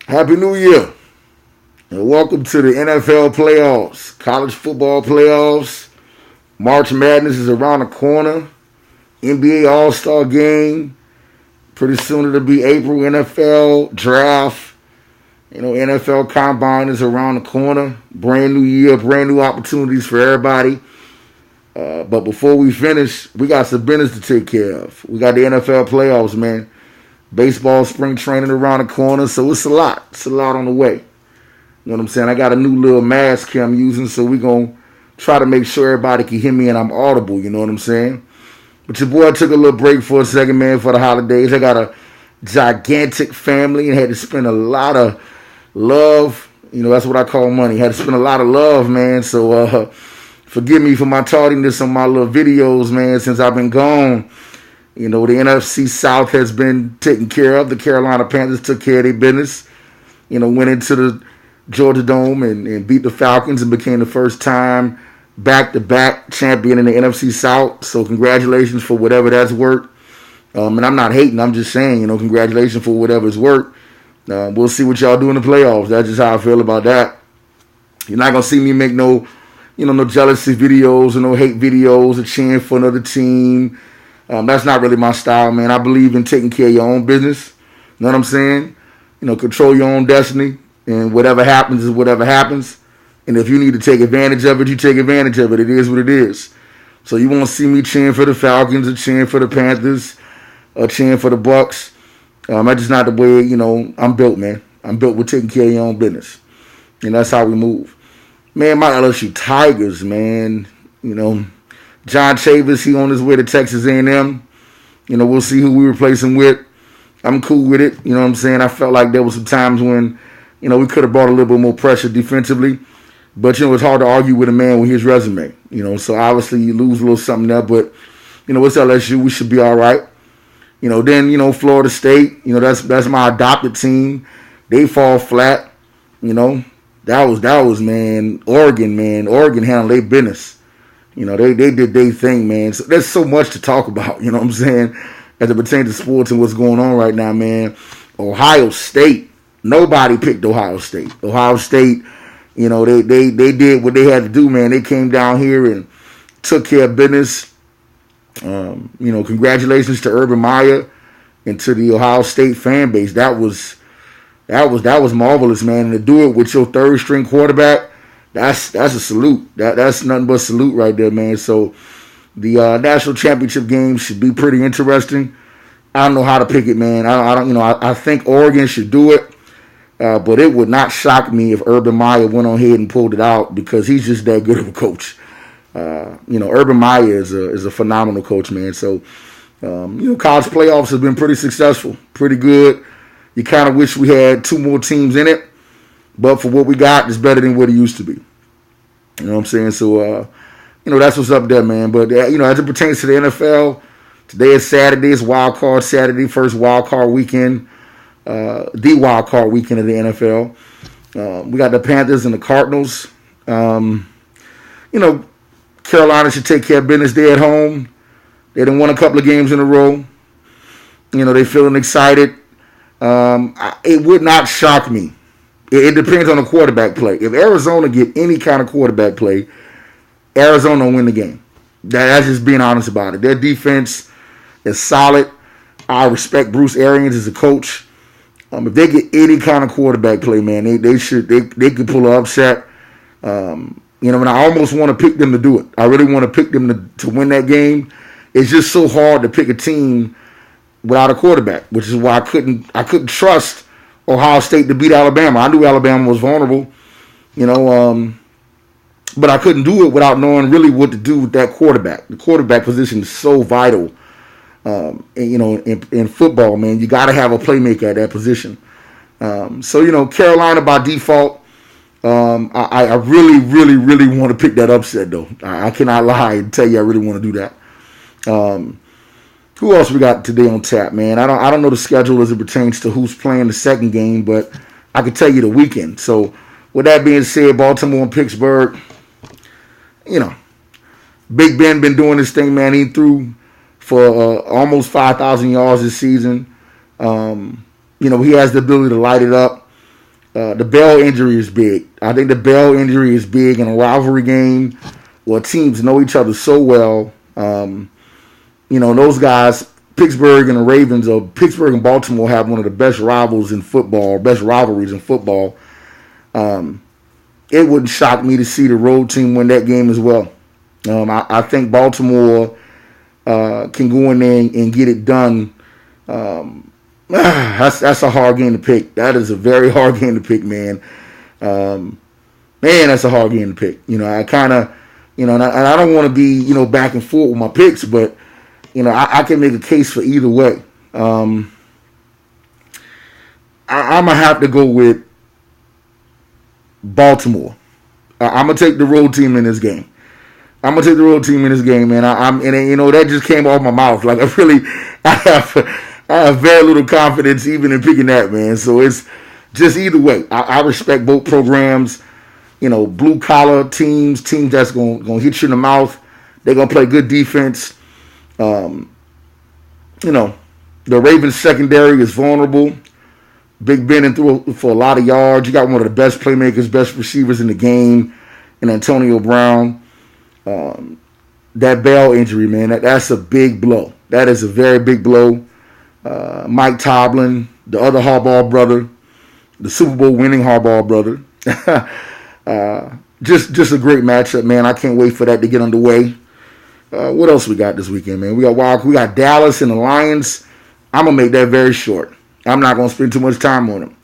Happy New Year, and welcome to the NFL playoffs, college football playoffs. March Madness is around the corner. NBA All-Star Game. Pretty soon it'll be April. NFL Draft. NFL Combine is around the corner. Brand new year, brand new opportunities for everybody. But before we finish, we got some business to take care of. We got the NFL playoffs, man. Baseball spring training around the corner, so it's a lot. It's a lot on the way. You know what I'm saying? I got a new little mask here I'm using, so we're going to try to make sure everybody can hear me and I'm audible, you know what I'm saying? But your boy took a little break for a second, man, for the holidays. I got a gigantic family and had to spend a lot of love. That's what I call money. Had to spend a lot of love, man. So forgive me for my tardiness on my little videos, man, since I've been gone. The NFC South has been taken care of. The Carolina Panthers took care of their business. Went into the Georgia Dome and beat the Falcons and became the first time back-to-back champion in the NFC South. So congratulations for whatever that's worth. And I'm not hating. I'm just saying, congratulations for whatever's worth. We'll see what y'all do in the playoffs. That's just how I feel about that. You're not going to see me make no jealousy videos or no hate videos or cheering for another team. That's not really my style, man. I believe in taking care of your own business. You know what I'm saying? Control your own destiny. And whatever happens is whatever happens. And if you need to take advantage of it, you take advantage of it. It is what it is. So you won't see me cheering for the Falcons or cheering for the Panthers or cheering for the Bucks. That's just not the way, I'm built, man. I'm built with taking care of your own business. And that's how we move. Man, my LSU Tigers, man, John Chavis, he on his way to Texas A&M. We'll see who we replace him with. I'm cool with it. You know what I'm saying? I felt like there was some times when, we could have brought a little bit more pressure defensively. But, it's hard to argue with a man with his resume. So obviously you lose a little something there. But, it's LSU. We should be all right. Then, Florida State, that's my adopted team. They fall flat. That was, man, Oregon. Oregon handled their business. They did their thing, man. So there's so much to talk about, you know what I'm saying, as it pertains to sports and what's going on right now, man. Ohio State. Nobody picked Ohio State. Ohio State, they did what they had to do, man. They came down here and took care of business. Congratulations to Urban Meyer and to the Ohio State fan base. That was marvelous, man. And to do it with your third string quarterback, that's a salute. That's nothing but salute right there, man. So the national championship game should be pretty interesting. I don't know how to pick it, man. I think Oregon should do it, but it would not shock me if Urban Meyer went on ahead and pulled it out because he's just that good of a coach. Urban Meyer is a phenomenal coach, man. So college playoffs have been pretty successful, pretty good. You kind of wish we had two more teams in it. But for what we got, it's better than what it used to be. You know what I'm saying? So, that's what's up there, man. But, as it pertains to the NFL, today is Saturday. It's Wildcard Saturday, first Wildcard weekend, the Wildcard weekend of the NFL. We got the Panthers and the Cardinals. Carolina should take care of business there at home. They done won a couple of games in a row. They feeling excited. It would not shock me. It depends on the quarterback play. If Arizona get any kind of quarterback play, Arizona will win the game. That's just being honest about it. Their defense is solid. I respect Bruce Arians as a coach. If they get any kind of quarterback play, man, they could pull an upset. And I almost want to pick them to do it. I really want to pick them to win that game. It's just so hard to pick a team without a quarterback, which is why I couldn't trust Ohio State to beat Alabama. I knew Alabama was vulnerable, but I couldn't do it without knowing really what to do with that quarterback. The quarterback position is so vital, in football, man. You got to have a playmaker at that position. So, Carolina by default, I really, really, really want to pick that upset, though. I cannot lie and tell you I really want to do that. Who else we got today on tap, man? I don't know the schedule as it pertains to who's playing the second game, but I can tell you the weekend. So, with that being said, Baltimore and Pittsburgh, Big Ben been doing this thing, man. He threw for almost 5,000 yards this season. He has the ability to light it up. The Bell injury is big. I think the Bell injury is big in a rivalry game where teams know each other so well. Those guys, Pittsburgh and the Ravens, or Pittsburgh and Baltimore, have one of the best rivals in football, best rivalries in football. It wouldn't shock me to see the road team win that game as well. I think Baltimore can go in there and get it done. That's a hard game to pick. That is a very hard game to pick, man. That's a hard game to pick. I kind of, and I don't want to be, back and forth with my picks, but, I can make a case for either way. I'm going to have to go with Baltimore. I'm going to take the road team in this game. Man. That just came off my mouth. Like, I have very little confidence even in picking that, man. So it's just either way. I respect both programs. Blue collar teams that's gonna hit you in the mouth. They're gonna play good defense. The Ravens secondary is vulnerable. Big Ben threw for a lot of yards. You got one of the best playmakers, best receivers in the game, and Antonio Brown. That Bell injury, man, that's a big blow. That is a very big blow. Mike Tomlin, the other Harbaugh brother, the Super Bowl winning Harbaugh brother. Just a great matchup, man. I can't wait for that to get underway. What else we got this weekend, man? We got Dallas and the Lions. I'm gonna make that very short. I'm not gonna spend too much time on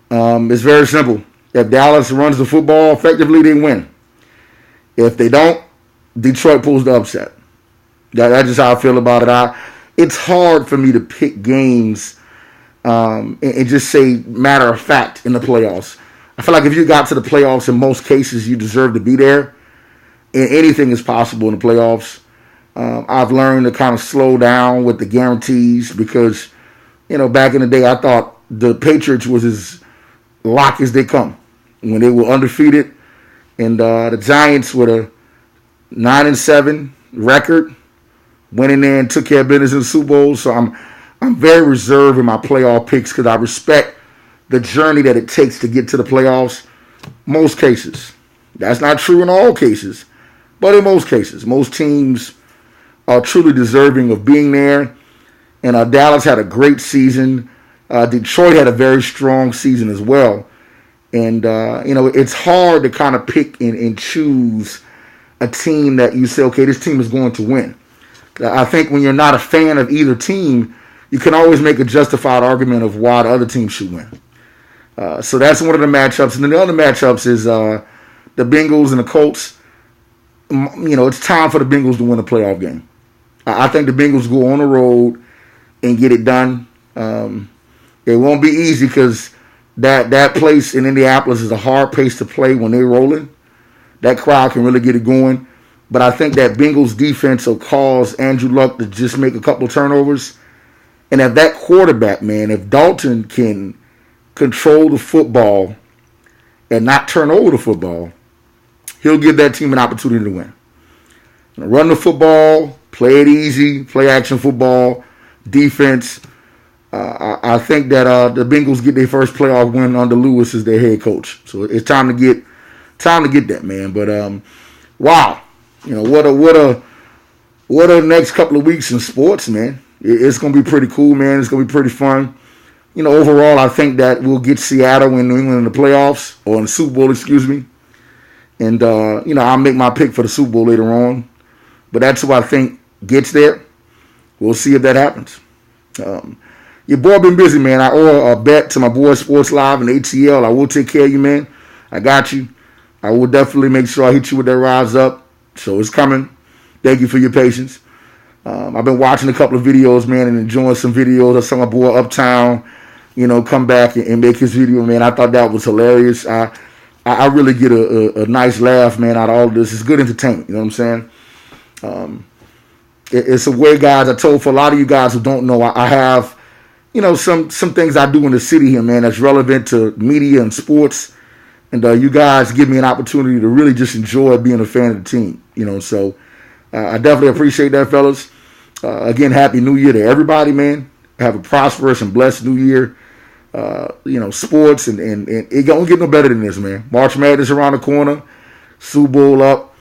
them. It's very simple. If Dallas runs the football effectively, they win. If they don't, Detroit pulls the upset. That's just how I feel about it. It's hard for me to pick games and just say matter of fact in the playoffs. I feel like if you got to the playoffs, in most cases, you deserve to be there. And anything is possible in the playoffs. I've learned to kind of slow down with the guarantees because, back in the day, I thought the Patriots was as lock as they come when they were undefeated. And the Giants with a 9-7 record went in there and took care of business in the Super Bowl. So I'm very reserved in my playoff picks because I respect the journey that it takes to get to the playoffs. Most cases. That's not true in all cases. But in most cases, most teams are truly deserving of being there. And Dallas had a great season. Detroit had a very strong season as well. And, it's hard to kind of pick and choose a team that you say, okay, this team is going to win. I think when you're not a fan of either team, you can always make a justified argument of why the other team should win. So that's one of the matchups. And then the other matchups is the Bengals and the Colts. It's time for the Bengals to win a playoff game. I think the Bengals go on the road and get it done. It won't be easy because that place in Indianapolis is a hard place to play when they're rolling. That crowd can really get it going. But I think that Bengals defense will cause Andrew Luck to just make a couple turnovers. And if that quarterback, man, if Dalton can control the football and not turn over the football, he'll give that team an opportunity to win. Run the football, play it easy, play action football, defense. I think that the Bengals get their first playoff win under Lewis as their head coach. So it's time to get that, man. But wow, what a next couple of weeks in sports, man. It's gonna be pretty cool, man. It's gonna be pretty fun. Overall, I think that we'll get Seattle and New England in the playoffs or in the Super Bowl, excuse me. And I'll make my pick for the Super Bowl later on. But that's who I think gets there. We'll see if that happens. Your boy been busy, man. I owe a bet to my boy Sports Live and ATL. I will take care of you, man. I got you. I will definitely make sure I hit you with that rise up. So it's coming. Thank you for your patience. I've been watching a couple of videos, man, and enjoying some videos. I saw my boy Uptown, come back and make his video, man. I thought that was hilarious. I really get a nice laugh, man, out of all of this. It's good entertainment, you know what I'm saying? It's a way, guys, I told for a lot of you guys who don't know, I have, some things I do in the city here, man, that's relevant to media and sports. And you guys give me an opportunity to really just enjoy being a fan of the team, So I definitely appreciate that, fellas. Again, Happy New Year to everybody, man. Have a prosperous and blessed New Year. sports, and it don't get no better than this, man. March Madness around the corner, Super Bowl up,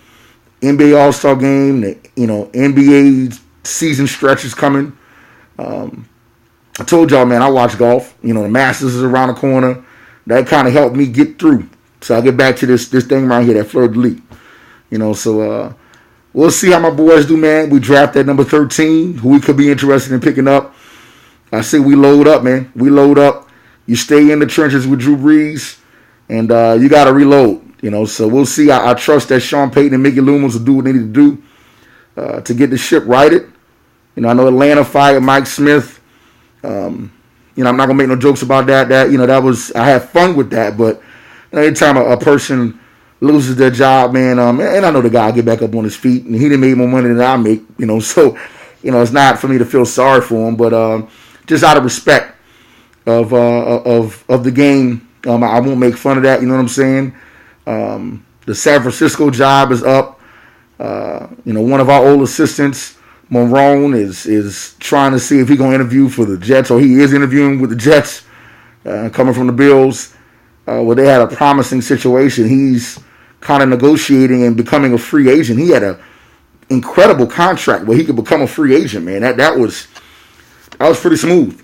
NBA All-Star Game, NBA season stretch is coming. I told y'all, man, I watch golf. The Masters is around the corner. That kind of helped me get through. So I get back to this thing right here, that Fleur de Lis. So we'll see how my boys do, man. We draft at number 13, who we could be interested in picking up. I say we load up, man. We load up. You stay in the trenches with Drew Brees, and you got to reload. So we'll see. I trust that Sean Payton and Mickey Loomis will do what they need to do to get the ship righted. I know Atlanta fired Mike Smith. I'm not gonna make no jokes about that. That was, I had fun with that, but anytime a person loses their job, man, and I know the guy get back up on his feet, and he didn't make more money than I make, so it's not for me to feel sorry for him, but just out of respect of the game, I won't make fun of that. You know what I'm saying? The San Francisco job is up. One of our old assistants, Marone, is trying to see if he's going to interview for the Jets, or he is interviewing with the Jets, coming from the Bills, where they had a promising situation. He's kind of negotiating and becoming a free agent. He had an incredible contract where he could become a free agent, man. That was pretty smooth.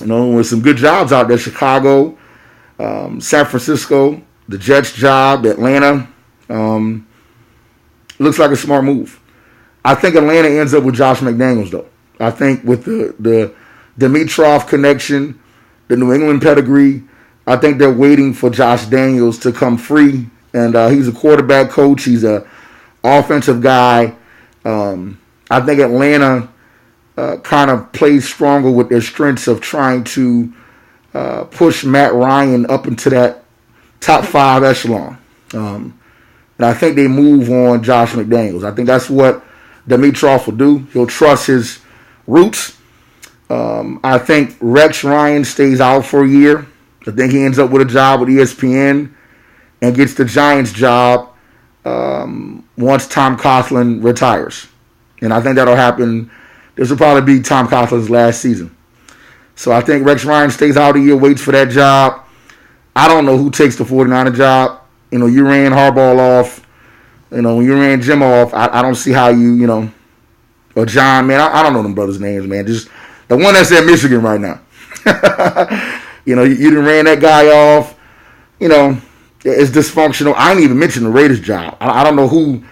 With some good jobs out there, Chicago, San Francisco, the Jets job, Atlanta. Looks like a smart move. I think Atlanta ends up with Josh McDaniels, though. I think with the Dimitrov connection, the New England pedigree, I think they're waiting for Josh Daniels to come free. And he's a quarterback coach. He's a offensive guy. I think Atlanta kind of plays stronger with their strengths of trying to push Matt Ryan up into that top 5 echelon. And I think they move on Josh McDaniels. I think that's what Dimitrov will do. He'll trust his roots. I think Rex Ryan stays out for a year. I think he ends up with a job with ESPN and gets the Giants job once Tom Coughlin retires. And I think that'll happen. This will probably be Tom Coughlin's last season. So I think Rex Ryan stays out a year, waits for that job. I don't know who takes the 49er job. You ran Harbaugh off. When you ran Jim off, I don't see how or John, man, I don't know them brothers' names, man. Just the one that's at Michigan right now. You done ran that guy off. It's dysfunctional. I didn't even mention the Raiders job. I don't know who,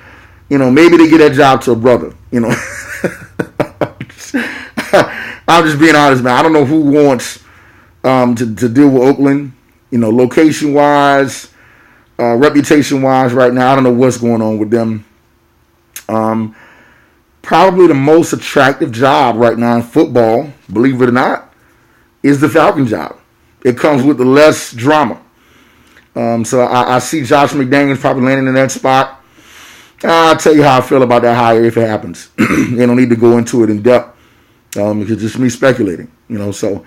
maybe they get that job to a brother, I'm just being honest, man. I don't know who wants to deal with Oakland, location-wise, reputation-wise right now. I don't know what's going on with them. Probably the most attractive job right now in football, believe it or not, is the Falcon job. It comes with the less drama. So I see Josh McDaniels probably landing in that spot. I'll tell you how I feel about that hire if it happens. They don't need to go into it in depth because it's just me speculating. So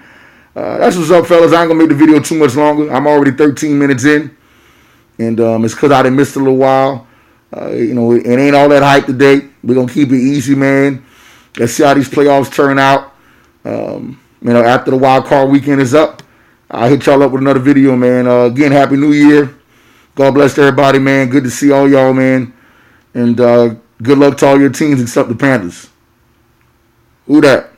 that's what's up, fellas. I ain't going to make the video too much longer. I'm already 13 minutes in. And it's because I done missed a little while. It ain't all that hype today. We're going to keep it easy, man. Let's see how these playoffs turn out. After the Wildcard weekend is up, I'll hit y'all up with another video, man. Again, Happy New Year. God bless everybody, man. Good to see all y'all, man. And good luck to all your teams except the Panthers. Who that?